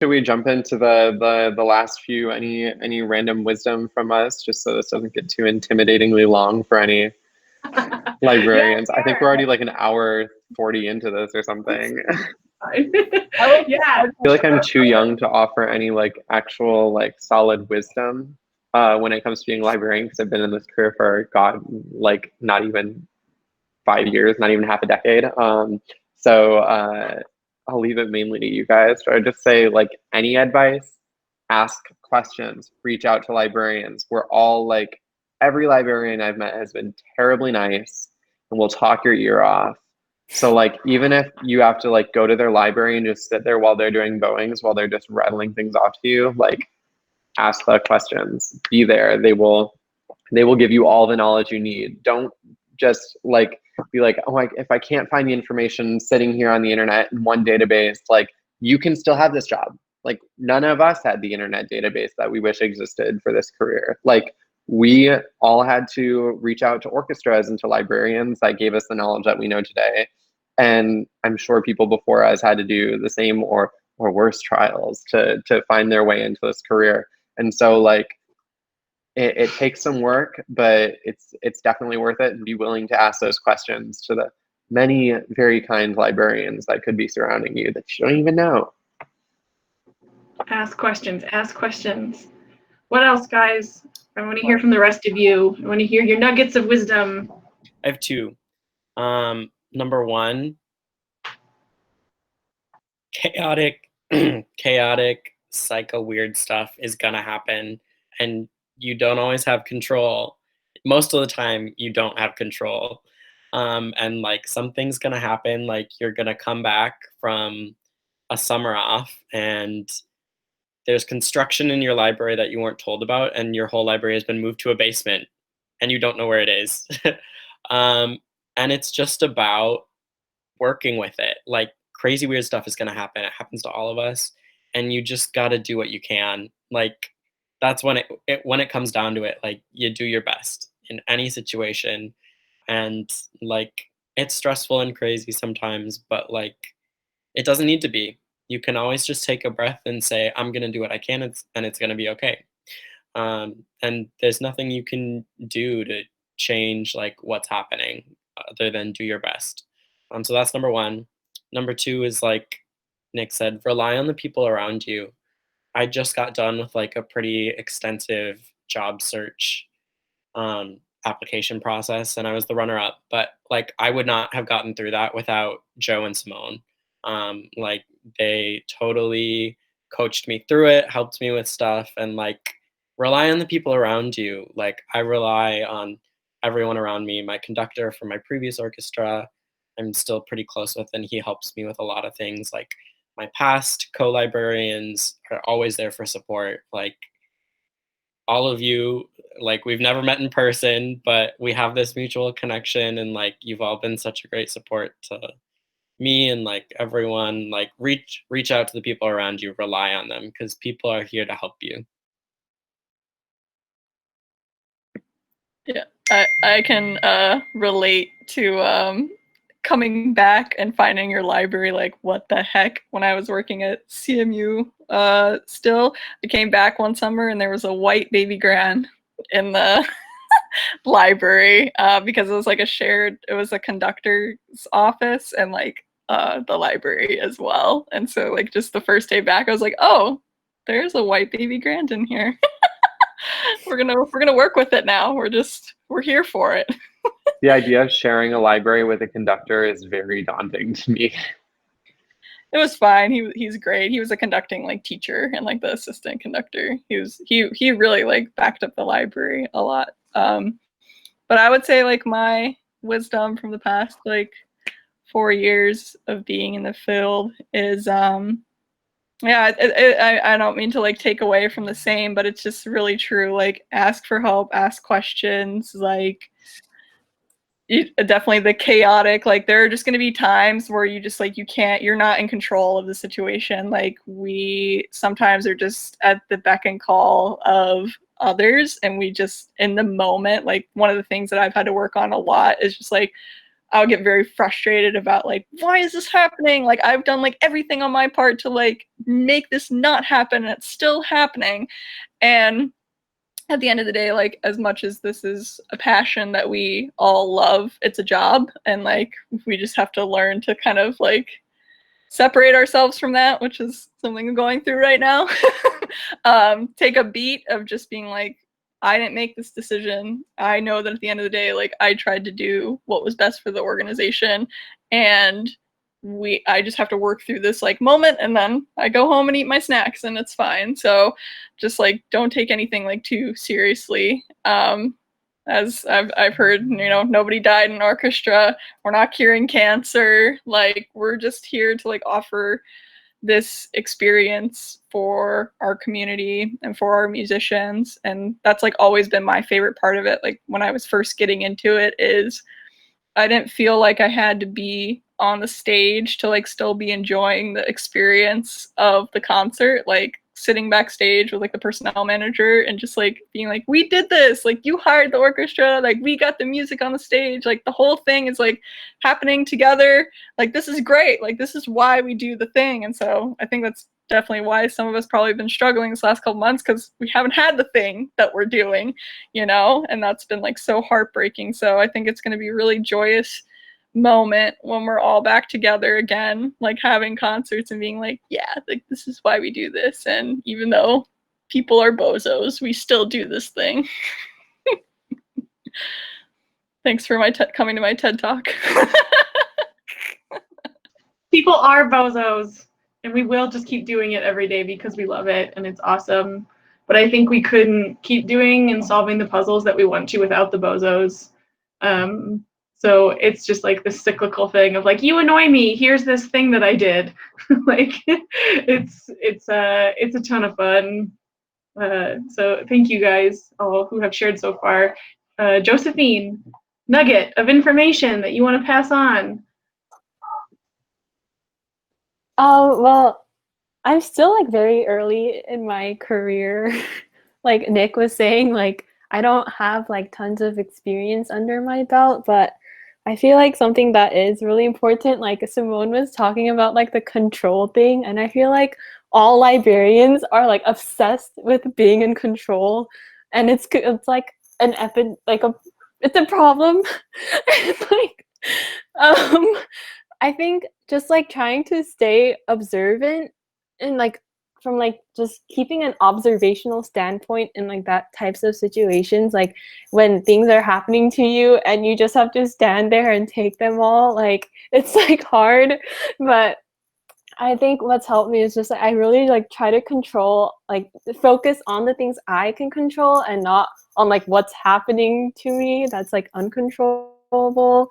Should we jump into the last few? Any random wisdom from us, just so this doesn't get too intimidatingly long for any Yeah, librarians? I think we're sure. already like an hour 40 into this or something. I would, Yeah. I feel like I'm too young to offer any like actual like solid wisdom when it comes to being a librarian, because I've been in this career for God, like not even 5 years, not even half a decade. So I'll leave it mainly to you guys. So I just say like any advice, ask questions, reach out to librarians. We're all like every librarian I've met has been terribly nice and will talk your ear off. So like even if you have to like go to their library and just sit there while they're doing Boeings, while they're just rattling things off to you, like ask the questions. Be there. They will give you all the knowledge you need. Don't just like be like, oh, if I can't find the information sitting here on the internet in one database, like you can still have this job. Like none of us had the internet database that we wish existed for this career. Like we all had to reach out to orchestras and to librarians that gave us the knowledge that we know today. And I'm sure people before us had to do the same or worse trials to find their way into this career. And so like it takes some work, but it's definitely worth it. And be willing to ask those questions to the many very kind librarians that could be surrounding you that you don't even know. Ask questions. Ask questions. What else, guys? I want to hear from the rest of you. I want to hear your nuggets of wisdom. I have two. Number one, chaotic, psycho weird stuff is gonna happen, and you don't always have control. Most of the time, you don't have control. And like something's gonna happen, like you're gonna come back from a summer off and there's construction in your library that you weren't told about, and your whole library has been moved to a basement and you don't know where it is. And it's just about working with it. Like crazy weird stuff is going to happen. It happens to all of us, and you just got to do what you can. Like that's when when it comes down to it, like you do your best in any situation. And like it's stressful and crazy sometimes, but like it doesn't need to be. You can always just take a breath and say, I'm going to do what I can, and it's going to be okay. And there's nothing you can do to change like what's happening other than do your best. So that's number one. Number two is like Nick said, rely on the people around you. I just got done with like a pretty extensive job search application process, and I was the runner up. But like I would not have gotten through that without Joe and Simone. Like they totally coached me through it, helped me with stuff, and like rely on the people around you. Like I rely on everyone around me. My conductor from my previous orchestra, I'm still pretty close with, and he helps me with a lot of things. Like my past co-librarians are always there for support. Like all of you, like we've never met in person, but we have this mutual connection, and like you've all been such a great support to me and like everyone. Like reach out to the people around you, rely on them, because people are here to help you. Yeah, I can relate to coming back and finding your library like what the heck. When I was working at CMU still, I came back one summer and there was a white baby grand in the library because it was like it was a conductor's office and like the library as well. And so like just the first day back I was like, oh, there's a white baby grand in here. we're gonna work with it now. We're here for it. The idea of sharing a library with a conductor is very daunting to me. It was fine. He's great. He was a conducting like teacher and like the assistant conductor. He really like backed up the library a lot. But I would say like my wisdom from the past like 4 years of being in the field is yeah, I don't mean to like take away from the same, but it's just really true. Like ask for help, ask questions, like definitely the chaotic, like there are just going to be times where you just like you're not in control of the situation. Like we sometimes are just at the beck and call of others, and we just in the moment, like one of the things that I've had to work on a lot is just like I would get very frustrated about like, why is this happening? Like I've done like everything on my part to like make this not happen and it's still happening. And at the end of the day, like as much as this is a passion that we all love, it's a job, and like we just have to learn to kind of like separate ourselves from that, which is something I'm going through right now. Take a beat of just being like, I didn't make this decision. I know that at the end of the day, like I tried to do what was best for the organization, and I just have to work through this like moment, and then I go home and eat my snacks and it's fine. So just like don't take anything like too seriously. As I've heard, you know, nobody died in orchestra. We're not curing cancer. Like we're just here to like offer this experience for our community and for our musicians. And that's like always been my favorite part of it. Like when I was first getting into it, is I didn't feel like I had to be on the stage to like still be enjoying the experience of the concert. Like sitting backstage with like the personnel manager and just like being like, we did this, like you hired the orchestra, like we got the music on the stage, like the whole thing is like happening together, like this is great, like this is why we do the thing. And so I think that's definitely why some of us probably been struggling this last couple months, because we haven't had the thing that we're doing, you know, and that's been like so heartbreaking. So I think it's going to be a really joyous moment when we're all back together again, like having concerts and being like, yeah, like this is why we do this. And even though people are bozos, we still do this thing. Thanks for coming to my TED Talk. People are bozos, and we will just keep doing it every day because we love it and it's awesome. But I think we couldn't keep doing and solving the puzzles that we want to without the bozos. So it's just like this cyclical thing of like, you annoy me, here's this thing that I did. Like it's a ton of fun. So thank you guys all who have shared so far. Josephine, nugget of information that you want to pass on. Well, I'm still like very early in my career. Like Nick was saying, like I don't have like tons of experience under my belt, but I feel like something that is really important, like Simone was talking about like the control thing, and I feel like all librarians are like obsessed with being in control, and it's like an it's a problem. It's like I think just like trying to stay observant and like from like just keeping an observational standpoint in like that types of situations, like when things are happening to you and you just have to stand there and take them all, like it's like hard. But I think what's helped me is just like I really like try to control, like focus on the things I can control and not on like what's happening to me that's like uncontrollable.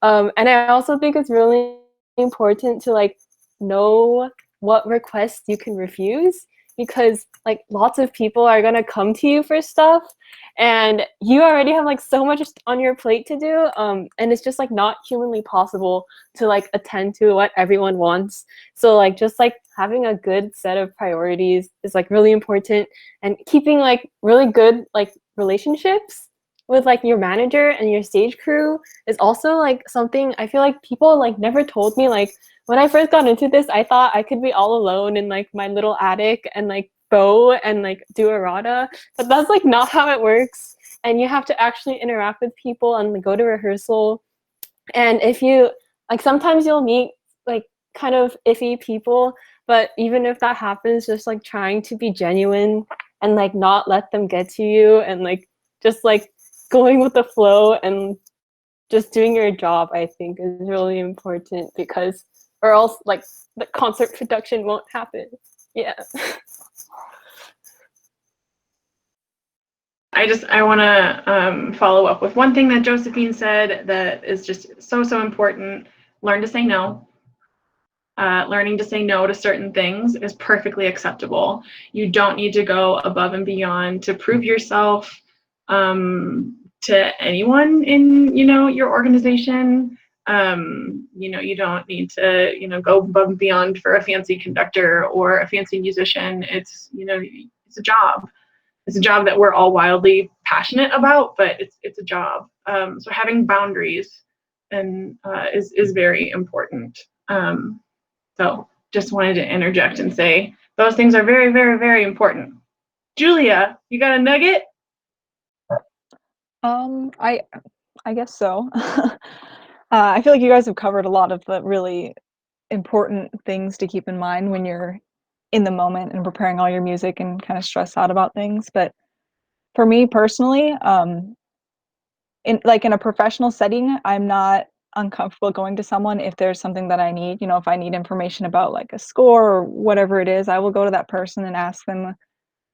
And I also think it's really important to like know what requests you can refuse, because like lots of people are gonna come to you for stuff and you already have like so much on your plate to do, and it's just like not humanly possible to like attend to what everyone wants. So like just like having a good set of priorities is like really important, and keeping like really good like relationships with like your manager and your stage crew is also like something I feel like people like never told me. Like when I first got into this, I thought I could be all alone in like my little attic and like bow and like do errata, but that's like not how it works. And you have to actually interact with people and like, go to rehearsal. And if you like, sometimes you'll meet like kind of iffy people, but even if that happens, just like trying to be genuine and like not let them get to you, and like just like going with the flow and just doing your job, I think is really important, because or else like the concert production won't happen. Yeah. I want to follow up with one thing that Josephine said that is just so important. Learn to say no. Learning to say no to certain things is perfectly acceptable. You don't need to go above and beyond to prove yourself to anyone in, you know, your organization. You know, you don't need to, you know, go above and beyond for a fancy conductor or a fancy musician. It's, you know, it's a job. It's a job that we're all wildly passionate about, but it's a job. So having boundaries and is very important. So just wanted to interject and say those things are very, very, very important. Julia, you got a nugget? I guess so. I feel like you guys have covered a lot of the really important things to keep in mind when you're in the moment and preparing all your music and kind of stressed out about things. But for me personally, in a professional setting, I'm not uncomfortable going to someone if there's something that I need. You know, if I need information about like a score or whatever it is, I will go to that person and ask them,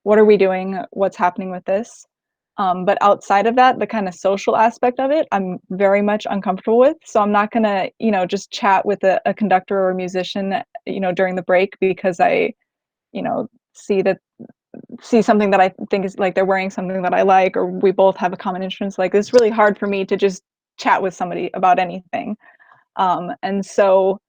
what are we doing? What's happening with this? But outside of that, the kind of social aspect of it, I'm very much uncomfortable with. So I'm not gonna, just chat with a conductor or a musician, during the break because I, see something that I think is like they're wearing something that I like, or we both have a common interest. Like it's really hard for me to just chat with somebody about anything. And so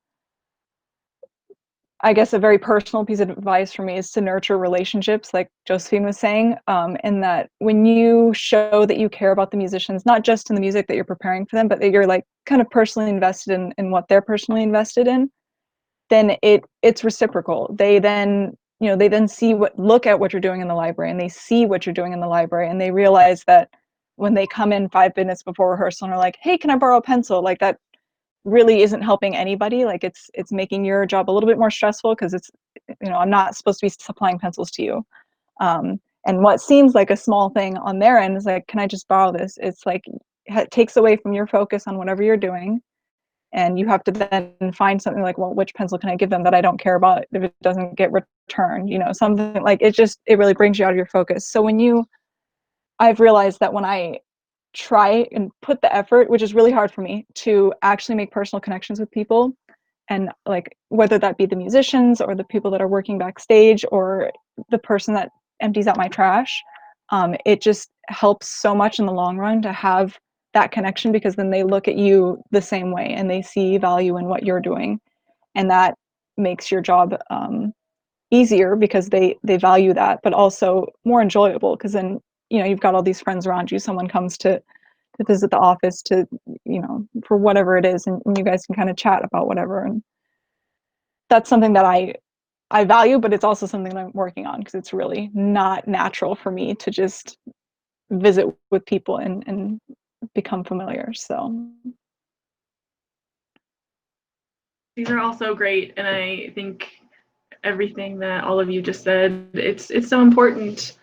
I guess a very personal piece of advice for me is to nurture relationships, like Josephine was saying, and that when you show that you care about the musicians, not just in the music that you're preparing for them, but that you're like kind of personally invested in what they're personally invested in, then it's reciprocal. They then, look at what you're doing in the library, and they see what you're doing in the library, and they realize that when they come in 5 minutes before rehearsal and are like, hey, can I borrow a pencil? Like that really isn't helping anybody. Like it's making your job a little bit more stressful because it's, I'm not supposed to be supplying pencils to you. And what seems like a small thing on their end is like, can I just borrow this? It's like, it takes away from your focus on whatever you're doing. And you have to then find something like, well, which pencil can I give them that I don't care about if it doesn't get returned? Something like it really brings you out of your focus. So I've realized that when I try and put the effort, which is really hard for me, to actually make personal connections with people, and like whether that be the musicians or the people that are working backstage or the person that empties out my trash, it just helps so much in the long run to have that connection, because then they look at you the same way and they see value in what you're doing, and that makes your job easier because they value that, but also more enjoyable because then you've got all these friends around you. Someone comes to visit the office to, for whatever it is, and you guys can kind of chat about whatever. And that's something that I value, but it's also something that I'm working on because it's really not natural for me to just visit with people and become familiar. So these are all so great, and I think everything that all of you just said, it's so important.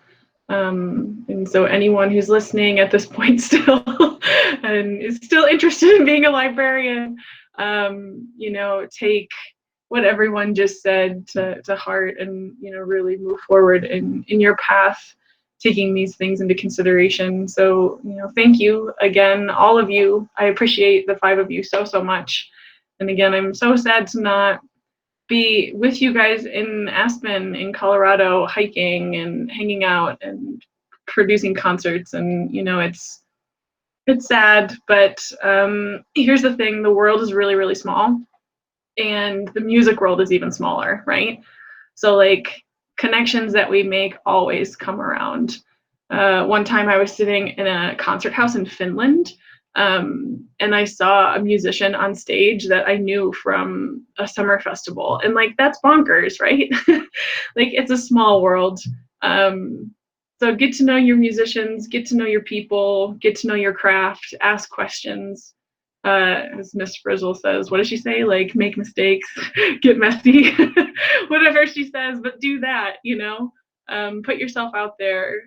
And so anyone who's listening at this point still and is still interested in being a librarian, take what everyone just said to heart, and really move forward in your path, taking these things into consideration. So thank you again, all of you. I appreciate the 5 of you so much. And again, I'm so sad to not be with you guys in Aspen, in Colorado, hiking and hanging out and producing concerts. And it's sad, but here's the thing: the world is really, really small, and the music world is even smaller, right? So like connections that we make always come around. One time I was sitting in a concert house in Finland, and I saw a musician on stage that I knew from a summer festival, and like that's bonkers, right? Like it's a small world. So get to know your musicians, get to know your people, get to know your craft, ask questions. As Miss Frizzle says, what does she say? Like make mistakes, get messy, whatever she says, but do that, put yourself out there.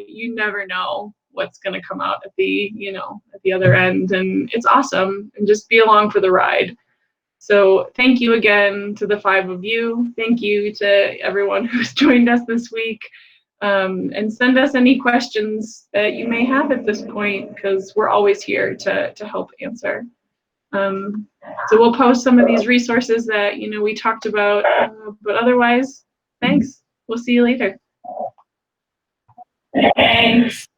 You never know what's going to come out at the other end, and it's awesome, and just be along for the ride. So thank you again to the 5 of you. Thank you to everyone who's joined us this week, and send us any questions that you may have at this point, because we're always here to help answer. So we'll post some of these resources that we talked about, but otherwise, thanks. We'll see you later. Thanks.